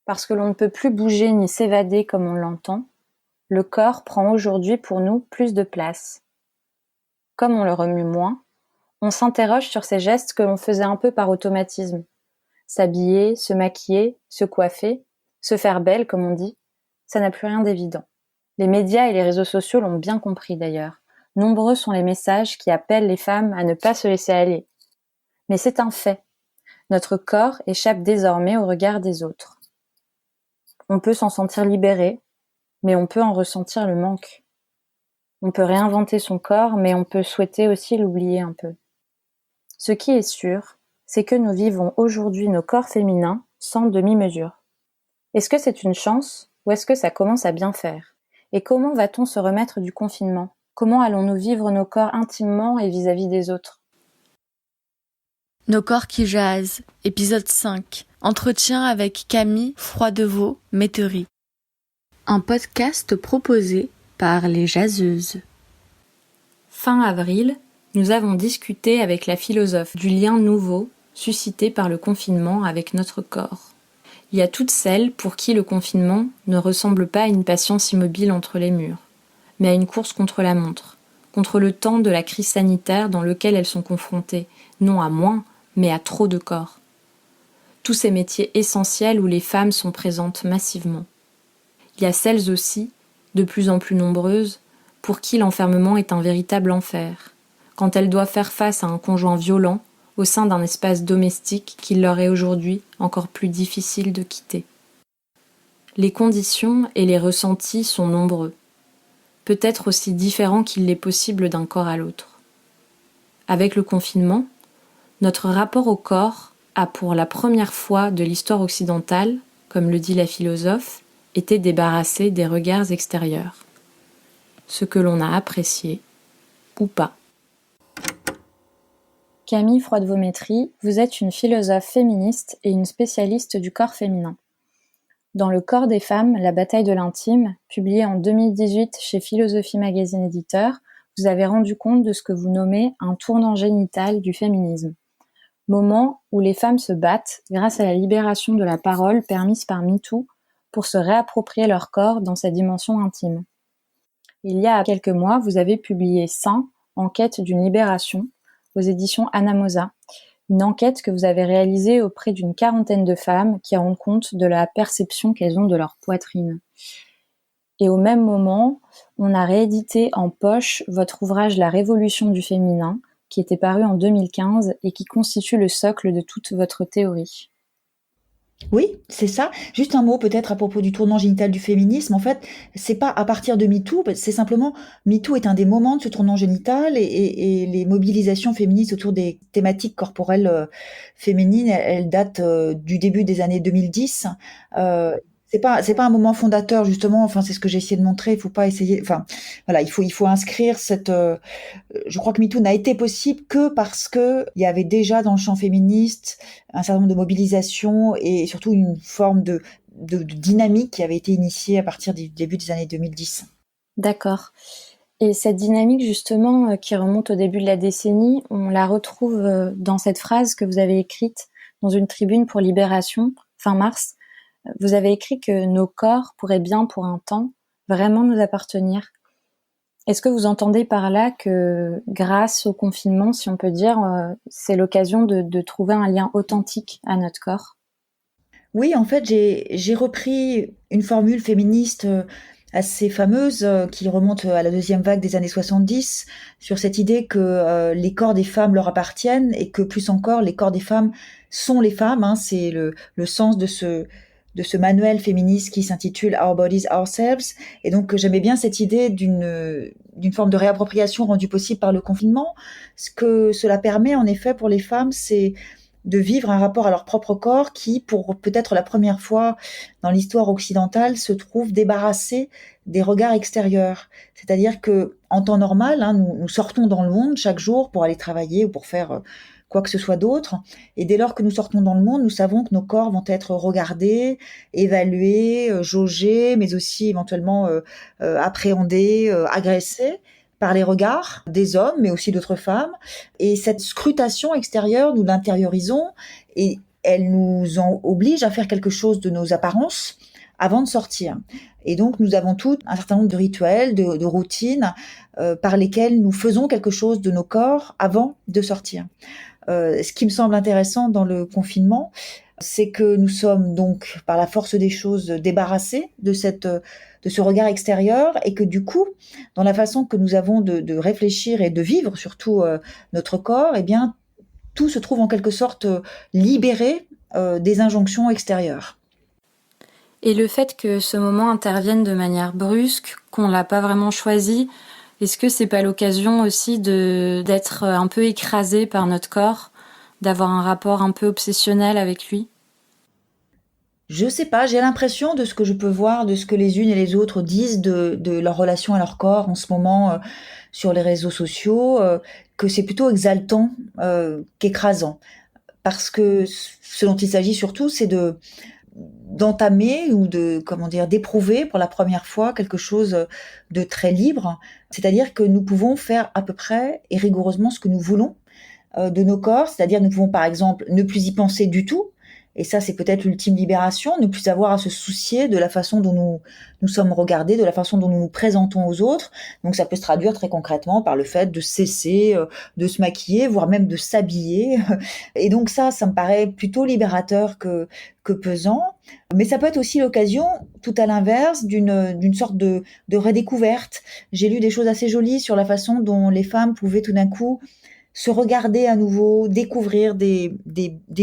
Parce que l'on ne peut plus bouger ni s'évader comme on l'entend, le corps prend aujourd'hui pour nous plus de place. Comme on le remue moins, on s'interroge sur ces gestes que l'on faisait un peu par automatisme. S'habiller, se maquiller, se coiffer, se faire belle comme on dit, ça n'a plus rien d'évident. Les médias et les réseaux sociaux l'ont bien compris d'ailleurs. Nombreux sont les messages qui appellent les femmes à ne pas se laisser aller. Mais c'est un fait. Notre corps échappe désormais au regard des autres. On peut s'en sentir libéré, mais on peut en ressentir le manque. On peut réinventer son corps, mais on peut souhaiter aussi l'oublier un peu. Ce qui est sûr, c'est que nous vivons aujourd'hui nos corps féminins sans demi-mesure. Est-ce que c'est une chance ou est-ce que ça commence à bien faire ? Et comment va-t-on se remettre du confinement ? Comment allons-nous vivre nos corps intimement et vis-à-vis des autres ? Nos corps qui jasent, épisode 5. Entretien avec Camille Froidevaux-Métairie. Un podcast proposé par les jaseuses. Fin avril, nous avons discuté avec la philosophe du lien nouveau suscité par le confinement avec notre corps. Il y a toutes celles pour qui le confinement ne ressemble pas à une patience immobile entre les murs, mais à une course contre la montre, contre le temps de la crise sanitaire dans lequel elles sont confrontées, non à moins, mais à trop de corps. Tous ces métiers essentiels où les femmes sont présentes massivement. Il y a celles aussi, de plus en plus nombreuses, pour qui l'enfermement est un véritable enfer, quand elles doivent faire face à un conjoint violent au sein d'un espace domestique qu'il leur est aujourd'hui encore plus difficile de quitter. Les conditions et les ressentis sont nombreux, peut-être aussi différents qu'il l'est possible d'un corps à l'autre. Avec le confinement, notre rapport au corps a pour la première fois de l'histoire occidentale, comme le dit la philosophe, été débarrassé des regards extérieurs. Ce que l'on a apprécié, ou pas. Camille Froidevaux-Métairie, vous êtes une philosophe féministe et une spécialiste du corps féminin. Dans Le corps des femmes, la bataille de l'intime, publié en 2018 chez Philosophie Magazine Éditeur, vous avez rendu compte de ce que vous nommez un tournant génital du féminisme. Moment où les femmes se battent grâce à la libération de la parole permise par MeToo pour se réapproprier leur corps dans sa dimension intime. Il y a quelques mois, vous avez publié Sein, en quête d'une libération, aux éditions Anamosa, une enquête que vous avez réalisée auprès d'une quarantaine de femmes qui rendent compte de la perception qu'elles ont de leur poitrine. Et au même moment, on a réédité en poche votre ouvrage La Révolution du féminin, qui était paru en 2015 et qui constitue le socle de toute votre théorie. Oui, c'est ça. Juste un mot peut-être à propos du tournant génital du féminisme. En fait, c'est pas à partir de MeToo, c'est simplement MeToo est un des moments de ce tournant génital et les mobilisations féministes autour des thématiques corporelles féminines, elles datent du début des années 2010. C'est pas un moment fondateur justement. Enfin, c'est ce que j'ai essayé de montrer. Il faut pas essayer. Enfin, voilà, il faut inscrire cette. Je crois que MeToo n'a été possible que parce que il y avait déjà dans le champ féministe un certain nombre de mobilisations et surtout une forme de dynamique qui avait été initiée à partir du début des années 2010. D'accord. Et cette dynamique justement qui remonte au début de la décennie, on la retrouve dans cette phrase que vous avez écrite dans une tribune pour Libération, fin mars. Vous avez écrit que nos corps pourraient bien pour un temps vraiment nous appartenir. Est-ce que vous entendez par là que grâce au confinement, si on peut dire, c'est l'occasion de trouver un lien authentique à notre corps ? Oui, en fait, j'ai repris une formule féministe assez fameuse qui remonte à la deuxième vague des années 70 sur cette idée que les corps des femmes leur appartiennent et que plus encore, les corps des femmes sont les femmes. Hein, c'est le sens de ce manuel féministe qui s'intitule Our Bodies, Ourselves. Et donc, j'aimais bien cette idée d'une forme de réappropriation rendue possible par le confinement. Ce que cela permet, en effet, pour les femmes, c'est de vivre un rapport à leur propre corps qui, pour peut-être la première fois dans l'histoire occidentale, se trouve débarrassé des regards extérieurs. C'est-à-dire que, en temps normal, hein, nous sortons dans le monde chaque jour pour aller travailler ou pour faire quoi que ce soit d'autre. Et dès lors que nous sortons dans le monde, nous savons que nos corps vont être regardés, évalués, jaugés, mais aussi éventuellement appréhendés, agressés par les regards des hommes, mais aussi d'autres femmes. Et cette scrutation extérieure, nous l'intériorisons et elle nous oblige à faire quelque chose de nos apparences avant de sortir. Et donc, nous avons tout un certain nombre de rituels, de routines par lesquels nous faisons quelque chose de nos corps avant de sortir. Ce qui me semble intéressant dans le confinement, c'est que nous sommes donc, par la force des choses, débarrassés de ce regard extérieur et que du coup, dans la façon que nous avons de réfléchir et de vivre surtout notre corps, eh bien, tout se trouve en quelque sorte libéré des injonctions extérieures. Et le fait que ce moment intervienne de manière brusque, qu'on l'a pas vraiment choisi, est-ce que c'est pas l'occasion aussi d'être un peu écrasé par notre corps, d'avoir un rapport un peu obsessionnel avec lui? Je sais pas, j'ai l'impression de ce que je peux voir, de ce que les unes et les autres disent de leur relation à leur corps en ce moment sur les réseaux sociaux, que c'est plutôt exaltant qu'écrasant. Parce que ce dont il s'agit surtout, c'est d'entamer ou d'éprouver pour la première fois quelque chose de très libre. C'est-à-dire que nous pouvons faire à peu près et rigoureusement ce que nous voulons de nos corps. C'est-à-dire nous pouvons par exemple ne plus y penser du tout. Et ça, c'est peut-être l'ultime libération, ne plus avoir à se soucier de la façon dont nous sommes regardés, de la façon dont nous nous présentons aux autres. Donc ça peut se traduire très concrètement par le fait de cesser de se maquiller, voire même de s'habiller. Et donc ça me paraît plutôt libérateur que pesant. Mais ça peut être aussi l'occasion, tout à l'inverse, d'une sorte de redécouverte. J'ai lu des choses assez jolies sur la façon dont les femmes pouvaient tout d'un coup se regarder à nouveau, découvrir des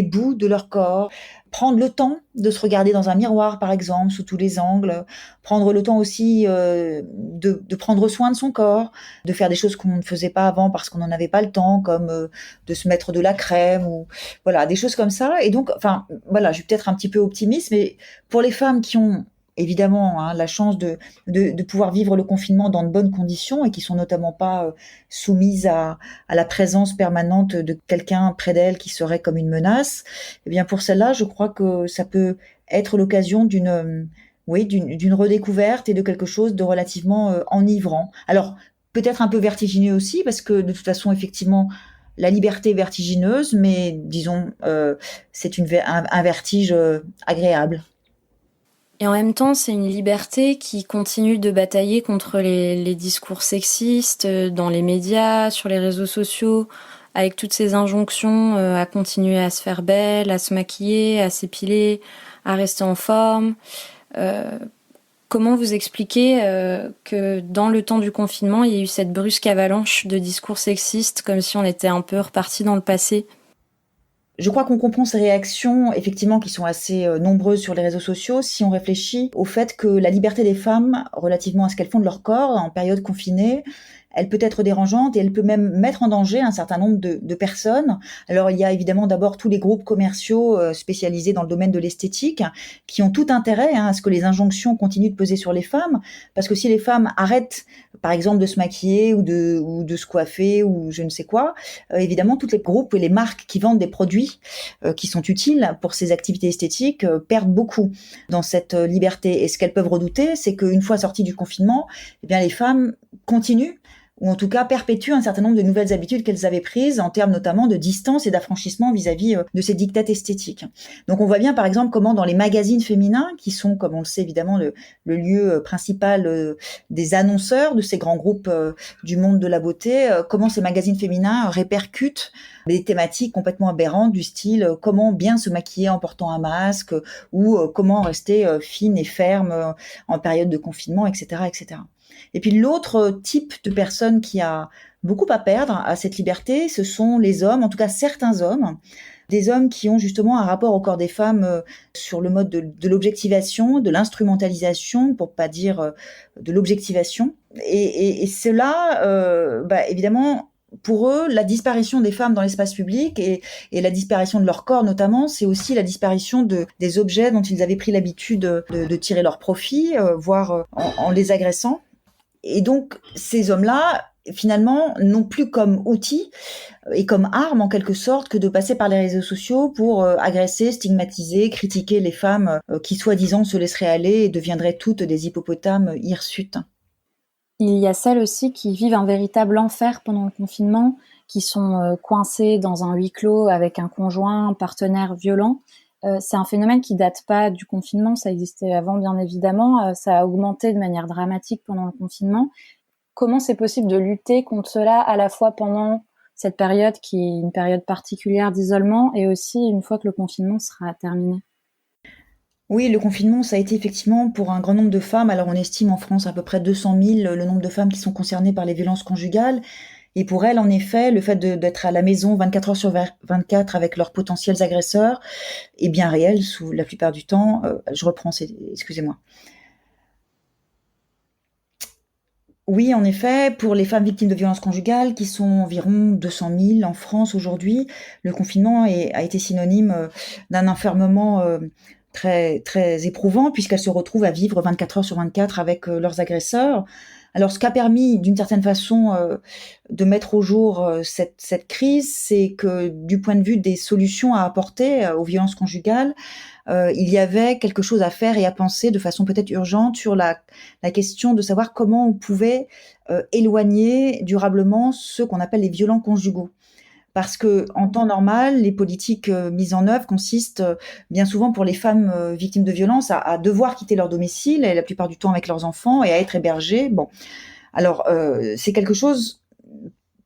bouts de leur corps, prendre le temps de se regarder dans un miroir, par exemple, sous tous les angles, prendre le temps aussi de prendre soin de son corps, de faire des choses qu'on ne faisait pas avant parce qu'on n'en avait pas le temps, comme de se mettre de la crème, ou voilà, des choses comme ça. Et donc, enfin, voilà, je suis peut-être un petit peu optimiste, mais pour les femmes qui ont évidemment la chance de pouvoir vivre le confinement dans de bonnes conditions et qui sont notamment pas soumises à la présence permanente de quelqu'un près d'elles qui serait comme une menace, eh bien pour celles-là, je crois que ça peut être l'occasion d'une redécouverte et de quelque chose de relativement enivrant. Alors peut-être un peu vertigineux aussi, parce que de toute façon, effectivement, la liberté est vertigineuse, mais disons, c'est un vertige agréable. Et en même temps, c'est une liberté qui continue de batailler contre les discours sexistes dans les médias, sur les réseaux sociaux, avec toutes ces injonctions à continuer à se faire belle, à se maquiller, à s'épiler, à rester en forme. Comment vous expliquez que dans le temps du confinement, il y a eu cette brusque avalanche de discours sexistes, comme si on était un peu reparti dans le passé ? Je crois qu'on comprend ces réactions, effectivement, qui sont assez nombreuses sur les réseaux sociaux, si on réfléchit au fait que la liberté des femmes, relativement à ce qu'elles font de leur corps en période confinée, elle peut être dérangeante et elle peut même mettre en danger un certain nombre de personnes. Alors il y a évidemment d'abord tous les groupes commerciaux spécialisés dans le domaine de l'esthétique qui ont tout intérêt à ce que les injonctions continuent de peser sur les femmes, parce que si les femmes arrêtent par exemple de se maquiller ou de se coiffer ou je ne sais quoi, évidemment tous les groupes et les marques qui vendent des produits qui sont utiles pour ces activités esthétiques perdent beaucoup dans cette liberté. Et ce qu'elles peuvent redouter, c'est qu'une fois sorties du confinement, eh bien les femmes continuent ou en tout cas perpétuent un certain nombre de nouvelles habitudes qu'elles avaient prises en termes notamment de distance et d'affranchissement vis-à-vis de ces dictats esthétiques. Donc on voit bien par exemple comment dans les magazines féminins, qui sont, comme on le sait évidemment, le lieu principal des annonceurs de ces grands groupes du monde de la beauté, comment ces magazines féminins répercutent des thématiques complètement aberrantes du style comment bien se maquiller en portant un masque ou comment rester fine et ferme en période de confinement, etc., etc. Et puis l'autre type de personne qui a beaucoup à perdre à cette liberté, ce sont les hommes, en tout cas certains hommes, des hommes qui ont justement un rapport au corps des femmes sur le mode de l'objectivation, de l'instrumentalisation, pour pas dire de l'objectivation. Et cela, évidemment, pour eux, la disparition des femmes dans l'espace public et la disparition de leur corps notamment, c'est aussi la disparition des objets dont ils avaient pris l'habitude de tirer leur profit, voire en les agressant. Et donc, ces hommes-là, finalement, n'ont plus comme outil et comme arme, en quelque sorte, que de passer par les réseaux sociaux pour agresser, stigmatiser, critiquer les femmes qui, soi-disant, se laisseraient aller et deviendraient toutes des hippopotames hirsutes. Il y a celles aussi qui vivent un véritable enfer pendant le confinement qui sont coincées dans un huis clos avec un conjoint, un partenaire violent. C'est un phénomène qui date pas du confinement, ça existait avant bien évidemment, ça a augmenté de manière dramatique pendant le confinement. Comment c'est possible de lutter contre cela à la fois pendant cette période qui est une période particulière d'isolement et aussi une fois que le confinement sera terminé? Oui, le confinement, ça a été effectivement pour un grand nombre de femmes. Alors, on estime en France à peu près 200 000 le nombre de femmes qui sont concernées par les violences conjugales. Et pour elles, en effet, le fait d'être à la maison 24 heures sur 24 avec leurs potentiels agresseurs est bien réel sous la plupart du temps. Je reprends, excusez-moi. Oui, en effet, pour les femmes victimes de violences conjugales, qui sont environ 200 000 en France aujourd'hui, le confinement a été synonyme d'un enfermement très, très éprouvant, puisqu'elles se retrouvent à vivre 24 heures sur 24 avec leurs agresseurs. Alors, ce qu'a permis, d'une certaine façon, de mettre au jour cette crise, c'est que du point de vue des solutions à apporter aux violences conjugales, il y avait quelque chose à faire et à penser de façon peut-être urgente sur la question de savoir comment on pouvait éloigner durablement ceux qu'on appelle les violents conjugaux. Parce que en temps normal, les politiques mises en œuvre consistent bien souvent pour les femmes victimes de violences à devoir quitter leur domicile, et la plupart du temps avec leurs enfants, et à être hébergées. Bon, alors c'est quelque chose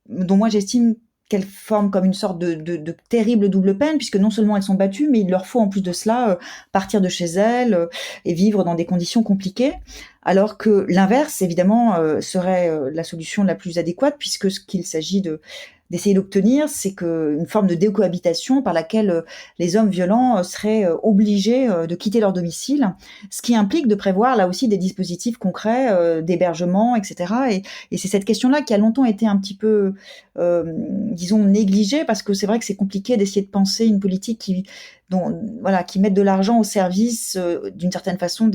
dont moi j'estime qu'elles forment comme une sorte de terrible double peine, puisque non seulement elles sont battues, mais il leur faut en plus de cela partir de chez elles et vivre dans des conditions compliquées, alors que l'inverse, évidemment, serait la solution la plus adéquate, puisque ce qu'il s'agit d'essayer d'obtenir, c'est une forme de décohabitation par laquelle les hommes violents seraient obligés de quitter leur domicile, ce qui implique de prévoir là aussi des dispositifs concrets d'hébergement, etc. Et c'est cette question-là qui a longtemps été un petit peu, disons, négligée, parce que c'est vrai que c'est compliqué d'essayer de penser une politique qui mette de l'argent au service d'une certaine façon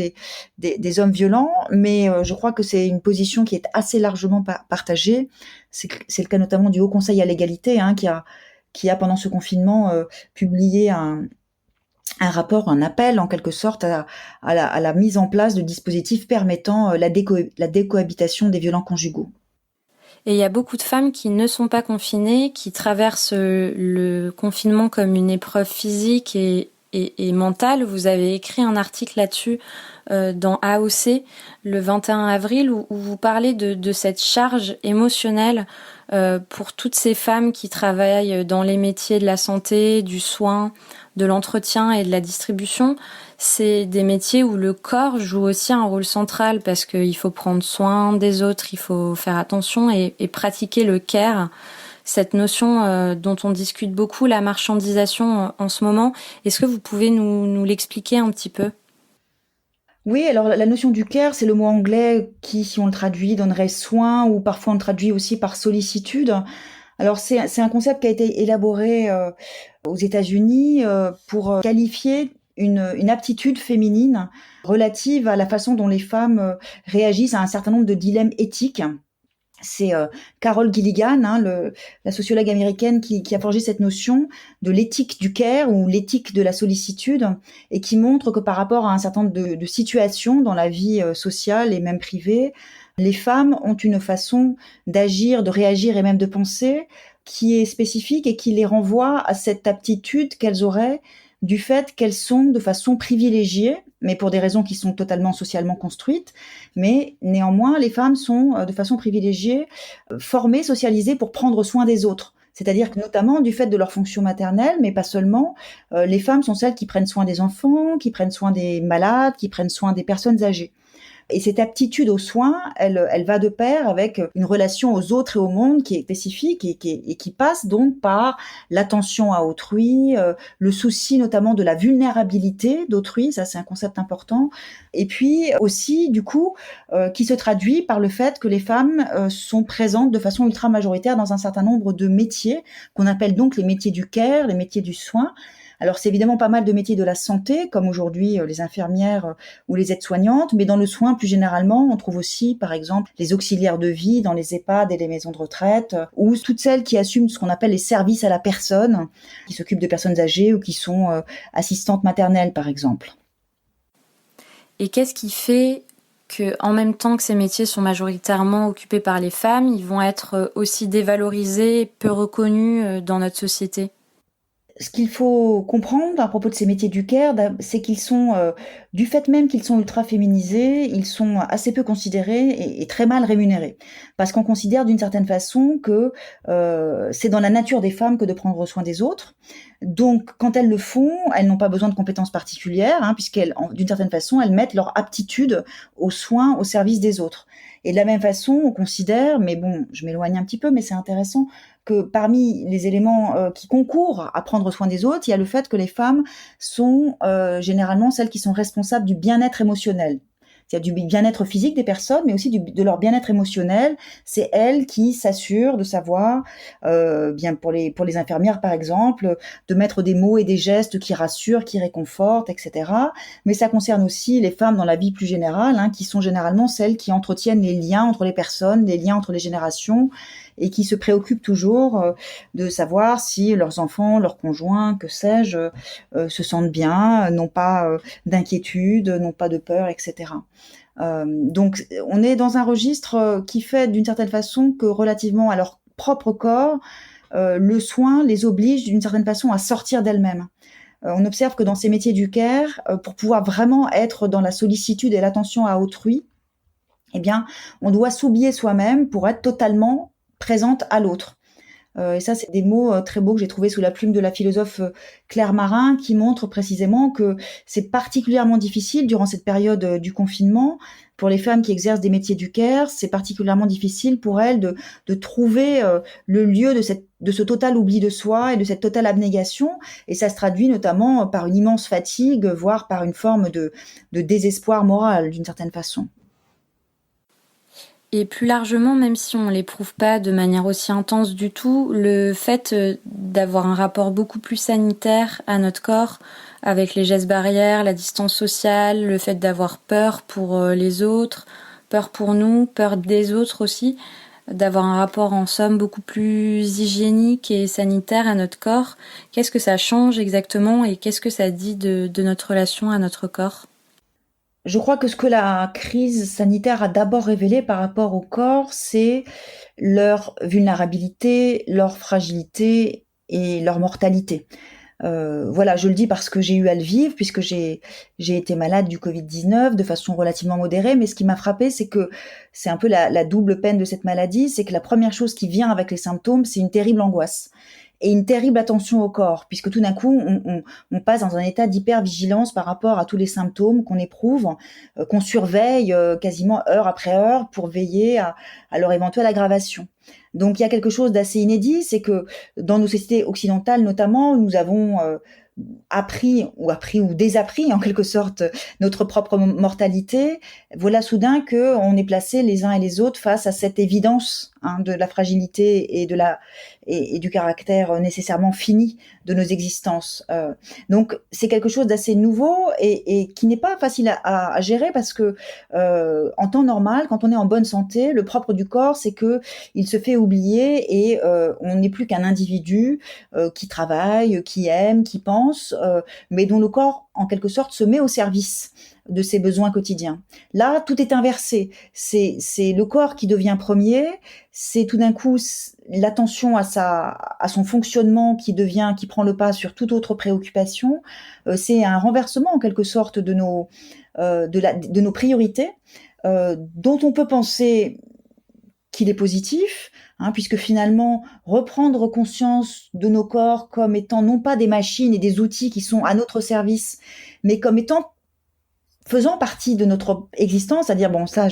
des hommes violents, mais je crois que c'est une position qui est assez largement partagée. C'est le cas notamment du Haut Conseil à l'égalité, qui a pendant ce confinement publié un rapport, un appel en quelque sorte à la mise en place de dispositifs permettant la décohabitation des violents conjugaux. Et il y a beaucoup de femmes qui ne sont pas confinées, qui traversent le confinement comme une épreuve physique et mentale. Vous avez écrit un article là-dessus dans AOC le 21 avril où vous parlez de cette charge émotionnelle pour toutes ces femmes qui travaillent dans les métiers de la santé, du soin, de l'entretien et de la distribution. C'est des métiers où le corps joue aussi un rôle central parce qu'il faut prendre soin des autres, il faut faire attention et pratiquer le care. Cette notion dont on discute beaucoup, la marchandisation en ce moment. Est-ce que vous pouvez nous l'expliquer un petit peu ? Oui, alors la notion du care, c'est le mot anglais qui, si on le traduit, donnerait soin, ou parfois on le traduit aussi par sollicitude. Alors c'est un concept qui a été élaboré aux États-Unis pour qualifier une aptitude féminine relative à la façon dont les femmes réagissent à un certain nombre de dilemmes éthiques. C'est Carol Gilligan, la sociologue américaine, qui a forgé cette notion de l'éthique du care ou l'éthique de la sollicitude, et qui montre que par rapport à un certain nombre de situations dans la vie sociale et même privée, les femmes ont une façon d'agir, de réagir et même de penser qui est spécifique et qui les renvoie à cette aptitude qu'elles auraient du fait qu'elles sont de façon privilégiée, mais pour des raisons qui sont totalement socialement construites, mais néanmoins les femmes sont de façon privilégiée formées, socialisées pour prendre soin des autres. C'est-à-dire que notamment du fait de leur fonction maternelle, mais pas seulement, les femmes sont celles qui prennent soin des enfants, qui prennent soin des malades, qui prennent soin des personnes âgées. Et cette aptitude aux soins, elle va de pair avec une relation aux autres et au monde qui est spécifique et qui passe donc par l'attention à autrui, le souci notamment de la vulnérabilité d'autrui, ça c'est un concept important, et puis aussi du coup qui se traduit par le fait que les femmes sont présentes de façon ultra majoritaire dans un certain nombre de métiers qu'on appelle donc les métiers du care, les métiers du soin. Alors c'est évidemment pas mal de métiers de la santé, comme aujourd'hui les infirmières ou les aides-soignantes, mais dans le soin plus généralement, on trouve aussi par exemple les auxiliaires de vie dans les EHPAD et les maisons de retraite, ou toutes celles qui assument ce qu'on appelle les services à la personne, qui s'occupent de personnes âgées ou qui sont assistantes maternelles par exemple. Et qu'est-ce qui fait que en même temps que ces métiers sont majoritairement occupés par les femmes, ils vont être aussi dévalorisés, peu reconnus dans notre société? Ce qu'il faut comprendre à propos de ces métiers du care, c'est qu'ils sont, du fait même qu'ils sont ultra féminisés, ils sont assez peu considérés et très mal rémunérés. Parce qu'on considère d'une certaine façon que, c'est dans la nature des femmes que de prendre soin des autres. Donc quand elles le font, elles n'ont pas besoin de compétences particulières, hein, d'une certaine façon, elles mettent leur aptitude aux soins au service des autres. Et de la même façon, on considère, mais bon, je m'éloigne un petit peu, mais c'est intéressant, que parmi les éléments qui concourent à prendre soin des autres, il y a le fait que les femmes sont généralement celles qui sont responsables du bien-être émotionnel. C'est-à-dire du bien-être physique des personnes, mais aussi de leur bien-être émotionnel. C'est elles qui s'assurent de savoir, bien pour les infirmières par exemple, de mettre des mots et des gestes qui rassurent, qui réconfortent, etc. Mais ça concerne aussi les femmes dans la vie plus générale, hein, qui sont généralement celles qui entretiennent les liens entre les personnes, les liens entre les générations, et qui se préoccupent toujours de savoir si leurs enfants, leurs conjoints, que sais-je, se sentent bien, n'ont pas d'inquiétude, n'ont pas de peur, etc. Donc on est dans un registre qui fait d'une certaine façon que relativement à leur propre corps, le soin les oblige d'une certaine façon à sortir d'elles-mêmes. On observe que dans ces métiers du care, pour pouvoir vraiment être dans la sollicitude et l'attention à autrui, eh bien, on doit s'oublier soi-même pour être totalement présente à l'autre. Et ça, c'est des mots très beaux que j'ai trouvés sous la plume de la philosophe Claire Marin, qui montrent précisément que c'est particulièrement difficile durant cette période du confinement pour les femmes qui exercent des métiers du care. C'est particulièrement difficile pour elles de trouver le lieu de ce total oubli de soi et de cette totale abnégation. Et ça se traduit notamment par une immense fatigue, voire par une forme de désespoir moral, d'une certaine façon. Et plus largement, même si on l'éprouve pas de manière aussi intense du tout, le fait d'avoir un rapport beaucoup plus sanitaire à notre corps, avec les gestes barrières, la distance sociale, le fait d'avoir peur pour les autres, peur pour nous, peur des autres aussi, d'avoir un rapport en somme beaucoup plus hygiénique et sanitaire à notre corps, qu'est-ce que ça change exactement et qu'est-ce que ça dit de notre relation à notre corps ? Je crois que ce que la crise sanitaire a d'abord révélé par rapport au corps, c'est leur vulnérabilité, leur fragilité et leur mortalité. Voilà, je le dis parce que j'ai eu à le vivre, puisque j'ai été malade du Covid-19 de façon relativement modérée, mais ce qui m'a frappée, c'est que c'est un peu la double peine de cette maladie, c'est que la première chose qui vient avec les symptômes, c'est une terrible angoisse et une terrible attention au corps, puisque tout d'un coup, on passe dans un état d'hypervigilance par rapport à tous les symptômes qu'on éprouve, qu'on surveille quasiment heure après heure pour veiller à leur éventuelle aggravation. Donc il y a quelque chose d'assez inédit, c'est que dans nos sociétés occidentales notamment, nous avons appris ou désappris en quelque sorte notre propre mortalité. Voilà soudain que on est placés les uns et les autres face à cette évidence, hein, de la fragilité et du caractère nécessairement fini de nos existences. Donc c'est quelque chose d'assez nouveau et qui n'est pas facile à gérer parce que en temps normal, quand on est en bonne santé, le propre du corps, c'est que il se fait oublier et on n'est plus qu'un individu qui travaille, qui aime, qui pense, mais dont le corps, en quelque sorte, se met au service de ses besoins quotidiens. Là, tout est inversé. C'est le corps qui devient premier. C'est tout d'un coup l'attention à son fonctionnement qui prend le pas sur toute autre préoccupation. C'est un renversement, en quelque sorte, de nos priorités, dont on peut penser qu'il est positif, hein, puisque finalement, reprendre conscience de nos corps comme étant non pas des machines et des outils qui sont à notre service, mais comme étant faisant partie de notre existence, c'est-à-dire, bon, ça,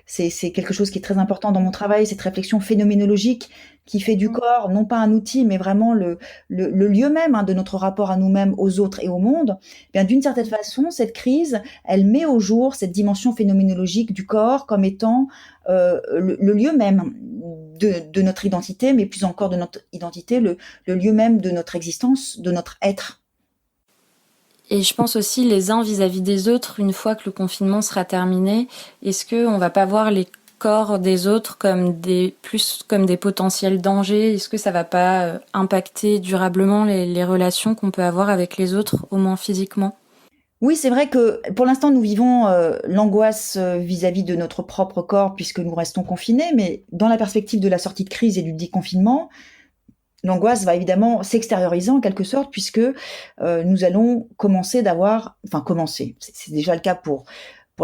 c'est quelque chose qui est très important dans mon travail, cette réflexion phénoménologique qui fait du corps, non pas un outil, mais vraiment le lieu même, hein, de notre rapport à nous-mêmes, aux autres et au monde. Eh bien, d'une certaine façon, cette crise, elle met au jour cette dimension phénoménologique du corps comme étant le lieu même de notre identité, mais plus encore de notre identité, le lieu même de notre existence, de notre être. Et je pense aussi les uns vis-à-vis des autres, une fois que le confinement sera terminé, est-ce qu'on va pas voir les corps des autres comme des potentiels dangers? Est-ce que ça va pas impacter durablement les relations qu'on peut avoir avec les autres, au moins physiquement? Oui, c'est vrai que pour l'instant, nous vivons l'angoisse vis-à-vis de notre propre corps puisque nous restons confinés, mais dans la perspective de la sortie de crise et du déconfinement, l'angoisse va évidemment s'extérioriser en quelque sorte puisque nous allons commencer enfin commencer, c'est déjà le cas pour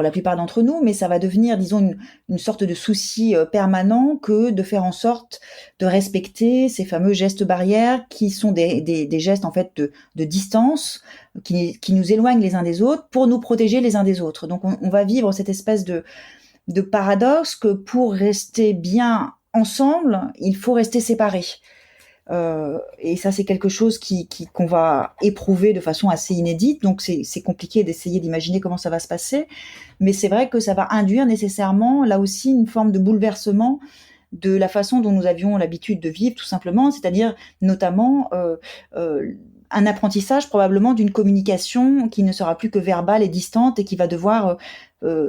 la plupart d'entre nous, mais ça va devenir, disons, une sorte de souci permanent que de faire en sorte de respecter ces fameux gestes barrières qui sont des gestes en fait de distance, qui nous éloignent les uns des autres pour nous protéger les uns des autres. Donc on va vivre cette espèce de paradoxe que pour rester bien ensemble, il faut rester séparés. Et ça, c'est quelque chose qu'on va éprouver de façon assez inédite. Donc, c'est compliqué d'essayer d'imaginer comment ça va se passer. Mais c'est vrai que ça va induire nécessairement, là aussi, une forme de bouleversement de la façon dont nous avions l'habitude de vivre, tout simplement. C'est-à-dire, notamment, un apprentissage probablement d'une communication qui ne sera plus que verbale et distante et qui va devoir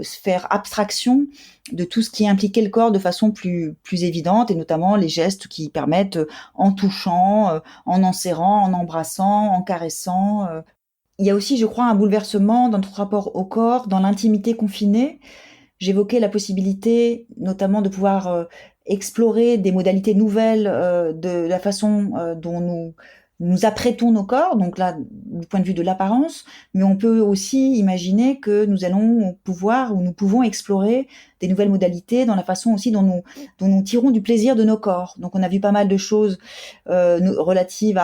faire abstraction de tout ce qui impliquait le corps de façon plus évidente, et notamment les gestes qui permettent, en touchant, en serrant, en embrassant, en caressant. Il y a aussi, je crois, un bouleversement dans notre rapport au corps, dans l'intimité confinée. J'évoquais la possibilité, notamment, de pouvoir explorer des modalités nouvelles de la façon dont nous apprêtons nos corps, donc là, du point de vue de l'apparence, mais on peut aussi imaginer que nous allons pouvoir ou nous pouvons explorer des nouvelles modalités dans la façon aussi dont nous tirons du plaisir de nos corps. Donc on a vu pas mal de choses relatives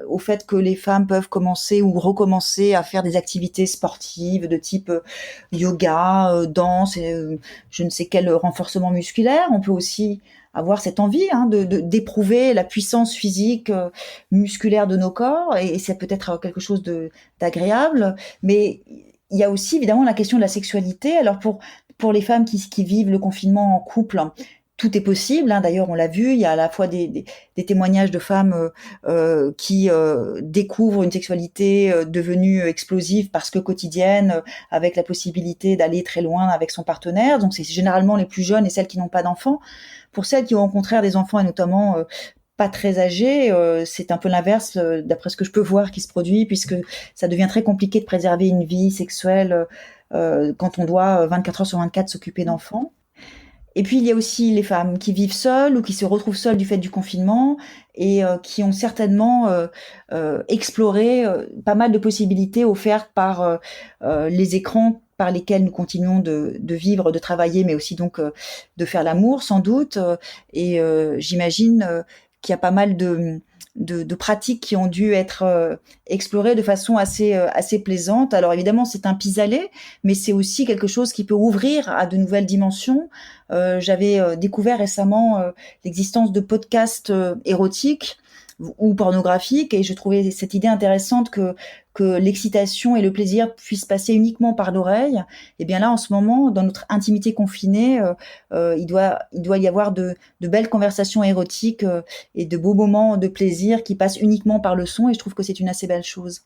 au fait que les femmes peuvent commencer ou recommencer à faire des activités sportives de type yoga, danse, je ne sais quel renforcement musculaire. On peut aussi avoir cette envie d'éprouver la puissance physique, musculaire de nos corps, et ça peut être quelque chose d'agréable. Mais il y a aussi évidemment la question de la sexualité. Alors pour les femmes qui vivent le confinement en couple, tout est possible. D'ailleurs, on l'a vu, il y a à la fois des témoignages de femmes qui découvrent une sexualité devenue explosive parce que quotidienne, avec la possibilité d'aller très loin avec son partenaire. Donc c'est généralement les plus jeunes et celles qui n'ont pas d'enfants. Pour celles qui ont au contraire des enfants, et notamment pas très âgés, c'est un peu l'inverse, d'après ce que je peux voir, qui se produit, puisque ça devient très compliqué de préserver une vie sexuelle quand on doit 24 heures sur 24 s'occuper d'enfants. Et puis il y a aussi les femmes qui vivent seules ou qui se retrouvent seules du fait du confinement et qui ont certainement exploré pas mal de possibilités offertes par les écrans par lesquels nous continuons de vivre, de travailler, mais aussi donc de faire l'amour sans doute. Et j'imagine qu'il y a pas mal de pratiques qui ont dû être explorées de façon assez plaisante. Alors évidemment, c'est un pis-aller, mais c'est aussi quelque chose qui peut ouvrir à de nouvelles dimensions. J'avais découvert récemment l'existence de podcasts érotiques ou pornographiques, et je trouvais cette idée intéressante que l'excitation et le plaisir puissent passer uniquement par l'oreille. Et bien là, en ce moment, dans notre intimité confinée, il doit y avoir de belles conversations érotiques et de beaux moments de plaisir qui passent uniquement par le son, et je trouve que c'est une assez belle chose.